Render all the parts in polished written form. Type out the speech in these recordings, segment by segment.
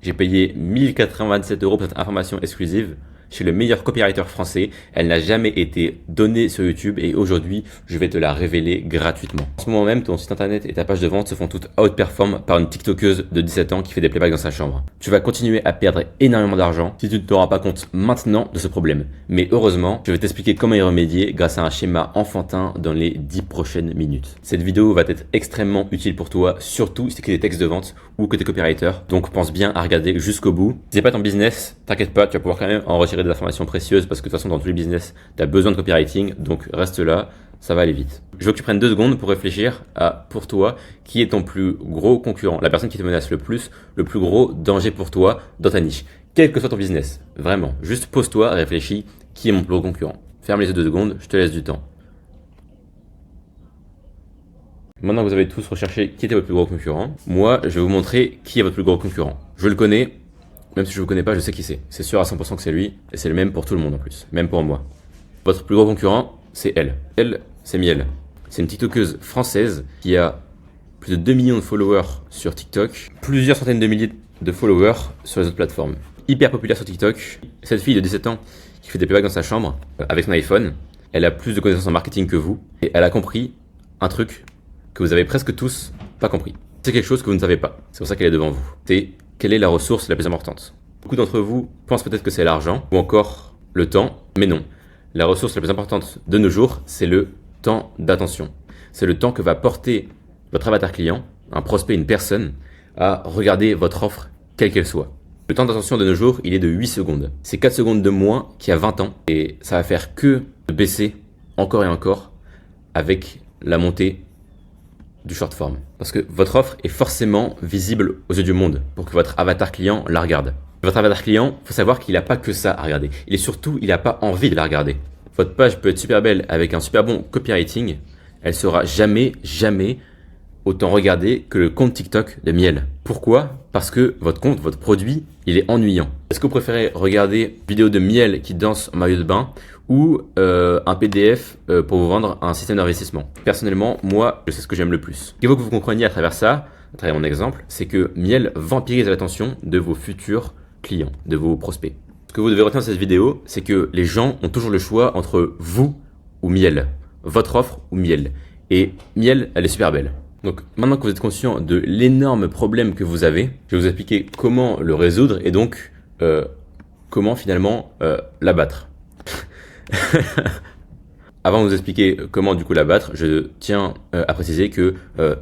J'ai payé 1097 € pour cette information exclusive chez le meilleur copywriter français. Elle n'a jamais été donnée sur YouTube et aujourd'hui, je vais te la révéler gratuitement. En ce moment même, ton site internet et ta page de vente se font toutes outperform par une TikTokeuse de 17 ans qui fait des playbacks dans sa chambre. Tu vas continuer à perdre énormément d'argent si tu ne te rends pas compte maintenant de ce problème. Mais heureusement, je vais t'expliquer comment y remédier grâce à un schéma enfantin dans les 10 prochaines minutes. Cette vidéo va être extrêmement utile pour toi, surtout si tu écris des textes de vente ou que tu es copywriter. Donc pense bien à regarder jusqu'au bout. Si c'est pas ton business, t'inquiète pas, tu vas pouvoir quand même en retirer des informations précieuses parce que de toute façon dans tous les business, tu as besoin de copywriting, donc reste là, ça va aller vite. Je veux que tu prennes 2 secondes pour réfléchir à, pour toi, qui est ton plus gros concurrent, la personne qui te menace le plus gros danger pour toi dans ta niche, quel que soit ton business. Vraiment, juste pose-toi, réfléchis, qui est mon plus gros concurrent. Ferme les yeux 2 secondes, je te laisse du temps. Maintenant que vous avez tous recherché qui était votre plus gros concurrent, moi, je vais vous montrer qui est votre plus gros concurrent. Je le connais. Même si je ne le connais pas, je sais qui c'est. C'est sûr à 100% que c'est lui, et c'est le même pour tout le monde en plus, même pour moi. Votre plus gros concurrent, c'est elle. Elle, c'est Miel. C'est une TikTokeuse française qui a plus de 2 millions de followers sur TikTok, plusieurs centaines de milliers de followers sur les autres plateformes. Hyper populaire sur TikTok. Cette fille de 17 ans qui fait des playbacks dans sa chambre avec son iPhone, elle a plus de connaissances en marketing que vous, et elle a compris un truc que vous avez presque tous pas compris. C'est quelque chose que vous ne savez pas. C'est pour ça qu'elle est devant vous. C'est quelle est la ressource la plus importante. Beaucoup d'entre vous pensent peut-être que c'est l'argent ou encore le temps, mais non. La ressource la plus importante de nos jours, c'est le temps d'attention. C'est le temps que va porter votre avatar client, un prospect, une personne, à regarder votre offre, quelle qu'elle soit. Le temps d'attention de nos jours, il est de 8 secondes. C'est 4 secondes de moins qu'il y a 20 ans et ça va faire que de baisser encore et encore avec la montée du short form. Parce que votre offre est forcément visible aux yeux du monde pour que votre avatar client la regarde. Votre avatar client, faut savoir qu'il n'a pas que ça à regarder. Il n'a pas envie de la regarder. Votre page peut être super belle avec un super bon copywriting. Elle sera jamais autant regardée que le compte TikTok de Miel. Pourquoi? Parce que votre compte, votre produit, il est ennuyant. Est-ce que vous préférez regarder une vidéo de Miel qui danse en maillot de bain ou un PDF pour vous vendre un système d'investissement? Personnellement, moi, je sais ce que j'aime le plus. Ce qu'il faut que vous compreniez à travers ça, à travers mon exemple, c'est que Miel vampirise l'attention de vos futurs clients, de vos prospects. Ce que vous devez retenir de cette vidéo, c'est que les gens ont toujours le choix entre vous ou Miel, votre offre ou Miel. Et Miel, elle est super belle. Donc maintenant que vous êtes conscient de l'énorme problème que vous avez, je vais vous expliquer comment le résoudre et donc comment finalement l'abattre. Avant de vous expliquer comment du coup l'abattre, je tiens à préciser que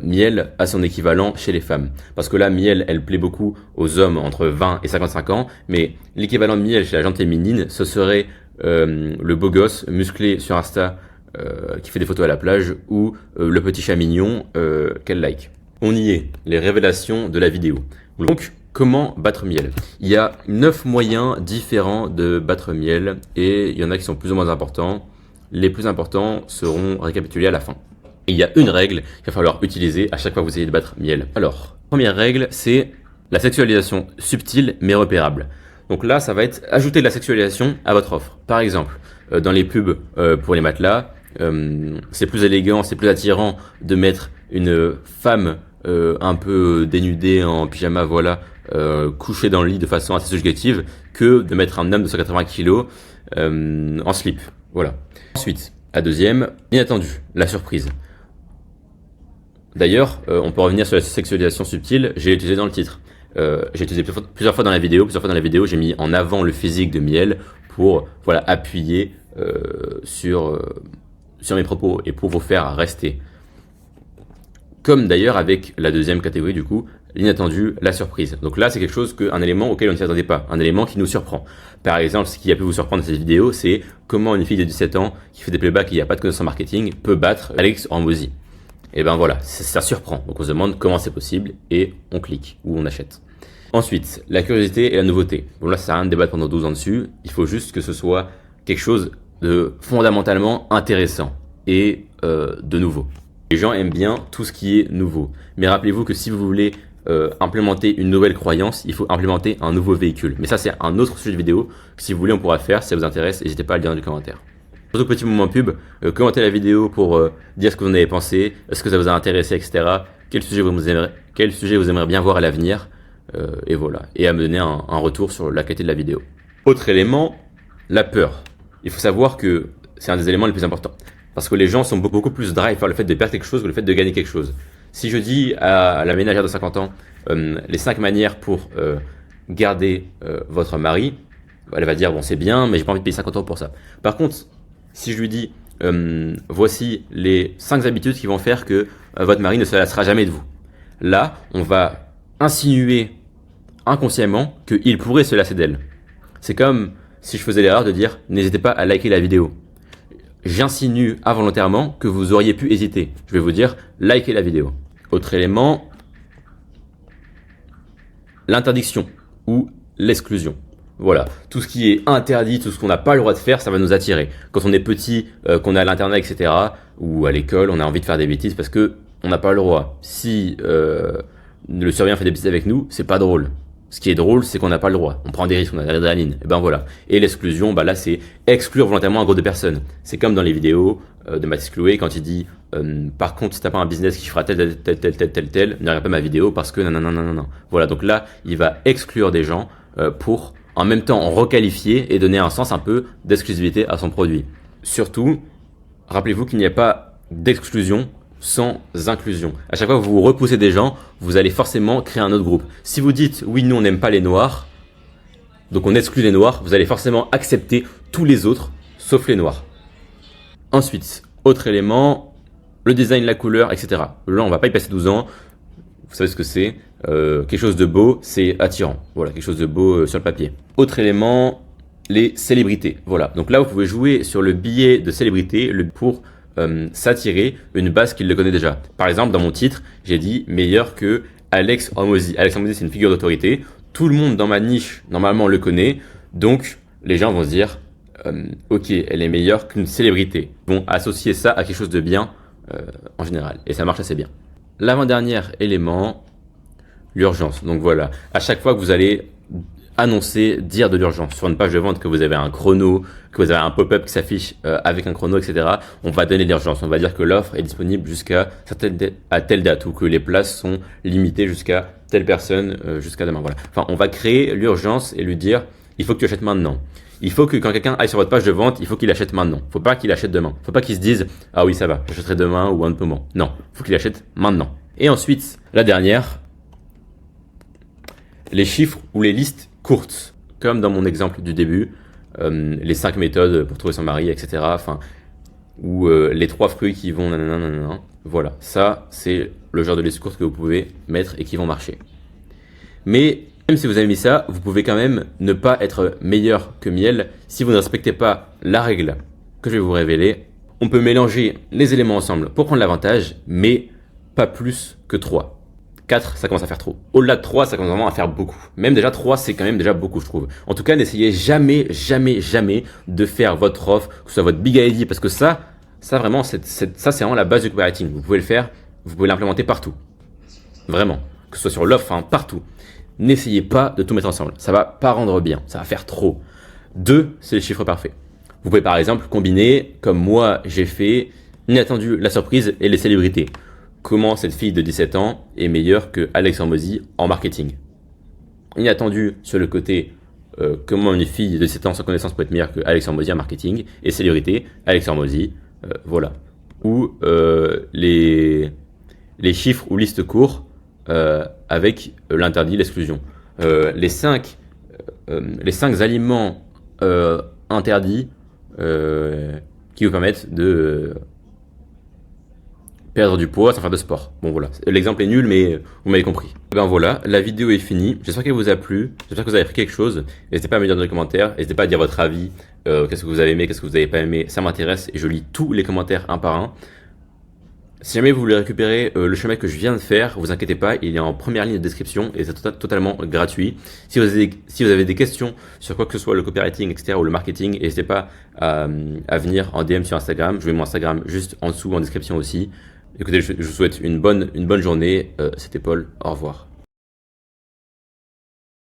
Miel a son équivalent chez les femmes. Parce que là, Miel, elle plaît beaucoup aux hommes entre 20 et 55 ans, mais l'équivalent de Miel chez la gente féminine, ce serait le beau gosse musclé sur Insta qui fait des photos à la plage ou le petit chat mignon qu'elle like. On y est, les révélations de la vidéo. Donc, comment battre Miel? Il y a 9 moyens différents de battre Miel et il y en a qui sont plus ou moins importants. Les plus importants seront récapitulés à la fin. Et il y a une règle qu'il va falloir utiliser à chaque fois que vous essayez de battre Miel. Alors, première règle, c'est la sexualisation subtile mais repérable. Donc là, ça va être ajouter de la sexualisation à votre offre. Par exemple, dans les pubs pour les matelas, c'est plus élégant, c'est plus attirant de mettre une femme un peu dénudée en pyjama, voilà, couchée dans le lit de façon assez subjective, que de mettre un homme de 180 kg en slip. Voilà. Ensuite, la deuxième, inattendu, la surprise. D'ailleurs, on peut revenir sur la sexualisation subtile, j'ai utilisé dans le titre. J'ai utilisé plusieurs fois dans la vidéo, j'ai mis en avant le physique de Miel pour voilà, appuyer sur mes propos et pour vous faire rester. Comme d'ailleurs avec la deuxième catégorie du coup, l'inattendu, la surprise. Donc là, c'est quelque chose un élément auquel on ne s'y attendait pas, un élément qui nous surprend. Par exemple, ce qui a pu vous surprendre dans cette vidéo, c'est comment une fille de 17 ans qui fait des playbacks et qui n'a pas de connaissances en marketing peut battre Alex Hormozy. Et ben voilà, ça surprend. Donc on se demande comment c'est possible et on clique ou on achète. Ensuite, la curiosité et la nouveauté. Bon là, ça sert à rien de débattre pendant 12 ans dessus. Il faut juste que ce soit quelque chose de fondamentalement intéressant et de nouveau. Les gens aiment bien tout ce qui est nouveau. Mais rappelez-vous que si vous voulez implémenter une nouvelle croyance, il faut implémenter un nouveau véhicule. Mais ça, c'est un autre sujet de vidéo que si vous voulez, on pourra faire. Si ça vous intéresse, n'hésitez pas à le dire dans les commentaires. Surtout petit moment pub, commentez la vidéo pour dire ce que vous en avez pensé, est-ce que ça vous a intéressé, etc. Quel sujet vous aimeriez bien voir à l'avenir. et voilà. Et à me donner un retour sur la qualité de la vidéo. Autre élément, la peur. Il faut savoir que c'est un des éléments les plus importants. Parce que les gens sont beaucoup plus drive par le fait de perdre quelque chose que le fait de gagner quelque chose. Si je dis à la ménagère de 50 ans les 5 manières pour garder votre mari, elle va dire bon c'est bien mais j'ai pas envie de payer 50 € pour ça. Par contre, si je lui dis voici les 5 habitudes qui vont faire que votre mari ne se lassera jamais de vous. Là, on va insinuer inconsciemment qu'il pourrait se lasser d'elle. C'est comme si je faisais l'erreur de dire n'hésitez pas à liker la vidéo. J'insinue involontairement que vous auriez pu hésiter. Je vais vous dire likez la vidéo. Autre élément, l'interdiction ou l'exclusion. Voilà, tout ce qui est interdit, tout ce qu'on n'a pas le droit de faire, ça va nous attirer. Quand on est petit, qu'on est à l'internet, etc., ou à l'école, on a envie de faire des bêtises parce que on n'a pas le droit. Si le surveillant fait des bêtises avec nous, c'est pas drôle. Ce qui est drôle, c'est qu'on n'a pas le droit. On prend des risques, on a de l'adrénaline. Et ben voilà. Et l'exclusion, bah là, c'est exclure volontairement un groupe de personnes. C'est comme dans les vidéos de Mathis Chloé quand il dit par contre, si t'as pas un business qui fera tel, ne regarde pas ma vidéo parce que non. Voilà. Donc là, il va exclure des gens pour en même temps requalifier et donner un sens un peu d'exclusivité à son produit. Surtout, rappelez-vous qu'il n'y a pas d'exclusion sans inclusion. À chaque fois que vous repoussez des gens, vous allez forcément créer un autre groupe. Si vous dites oui, nous on n'aime pas les noirs, donc on exclut les noirs, vous allez forcément accepter tous les autres sauf les noirs. Ensuite, autre élément, le design, la couleur, etc. Là, on va pas y passer 12 ans. Vous savez ce que c'est. Quelque chose de beau, c'est attirant. Voilà, quelque chose de beau sur le papier. Autre élément, les célébrités. Voilà. Donc là, vous pouvez jouer sur le biais de célébrité pour s'attirer une base qui le connaît déjà. Par exemple, dans mon titre, j'ai dit meilleur que Alex Hormozy. Alex Hormozy, c'est une figure d'autorité. Tout le monde dans ma niche, normalement, le connaît. Donc, les gens vont se dire, ok, elle est meilleure qu'une célébrité. Ils vont associer ça à quelque chose de bien en général. Et ça marche assez bien. L'avant-dernier élément, l'urgence. Donc voilà, à chaque fois que vous allez annoncer, dire de l'urgence sur une page de vente, que vous avez un chrono, que vous avez un pop-up qui s'affiche avec un chrono, etc., on va donner l'urgence. On va dire que l'offre est disponible jusqu'à telle date ou que les places sont limitées jusqu'à telle personne jusqu'à demain. Voilà. Enfin, on va créer l'urgence et lui dire il faut que tu achètes maintenant. Il faut que quand quelqu'un aille sur votre page de vente, il faut qu'il achète maintenant. Faut pas qu'il achète demain. Faut pas qu'il se dise ah oui ça va, j'achèterai demain ou un peu moins. Non, faut qu'il achète maintenant. Et ensuite, la dernière, les chiffres ou les listes courtes, comme dans mon exemple du début, les 5 méthodes pour trouver son mari, etc. Enfin, ou les 3 fruits qui vont nanana. Voilà, ça c'est le genre de liste courte que vous pouvez mettre et qui vont marcher. Mais même si vous avez mis ça, vous pouvez quand même ne pas être meilleur que miel si vous ne respectez pas la règle que je vais vous révéler. On peut mélanger les éléments ensemble pour prendre l'avantage, mais pas plus que 3. 4, ça commence à faire trop. Au-delà de 3, ça commence vraiment à faire beaucoup. Même déjà 3, c'est quand même déjà beaucoup, je trouve. En tout cas, n'essayez jamais de faire votre offre, que ce soit votre big idea, parce que ça vraiment, ça c'est vraiment la base du copywriting. Vous pouvez le faire, vous pouvez l'implémenter partout. Vraiment. Que ce soit sur l'offre, hein, partout. N'essayez pas de tout mettre ensemble. Ça va pas rendre bien. Ça va faire trop. 2, c'est les chiffres parfaits. Vous pouvez par exemple combiner, comme moi j'ai fait, inattendu, la surprise et les célébrités. Comment cette fille de 17 ans est meilleure que Alex Hormozy en marketing. Inattendu sur le côté comment une fille de 17 ans sans connaissance peut être meilleure que Alex Hormozy en marketing. Et célébrité, Alex Hormozy, voilà. Ou les chiffres ou listes courts avec l'interdit, l'exclusion. Les 5 aliments interdits qui vous permettent de perdre du poids sans faire de sport. Bon voilà, l'exemple est nul mais vous m'avez compris. Ben voilà, la vidéo est finie. J'espère qu'elle vous a plu, j'espère que vous avez appris quelque chose. N'hésitez pas à me dire dans les commentaires, n'hésitez pas à dire votre avis, qu'est-ce que vous avez aimé, qu'est-ce que vous n'avez pas aimé, ça m'intéresse et je lis tous les commentaires un par un. Si jamais vous voulez récupérer le chemin que je viens de faire, vous inquiétez pas, il est en première ligne de description et c'est totalement gratuit. Si vous avez des questions sur quoi que ce soit, le copywriting, etc. ou le marketing, n'hésitez pas à venir en DM sur Instagram. Je mets mon Instagram juste en dessous en description aussi. Écoutez, je vous souhaite une bonne journée. C'était Paul, au revoir.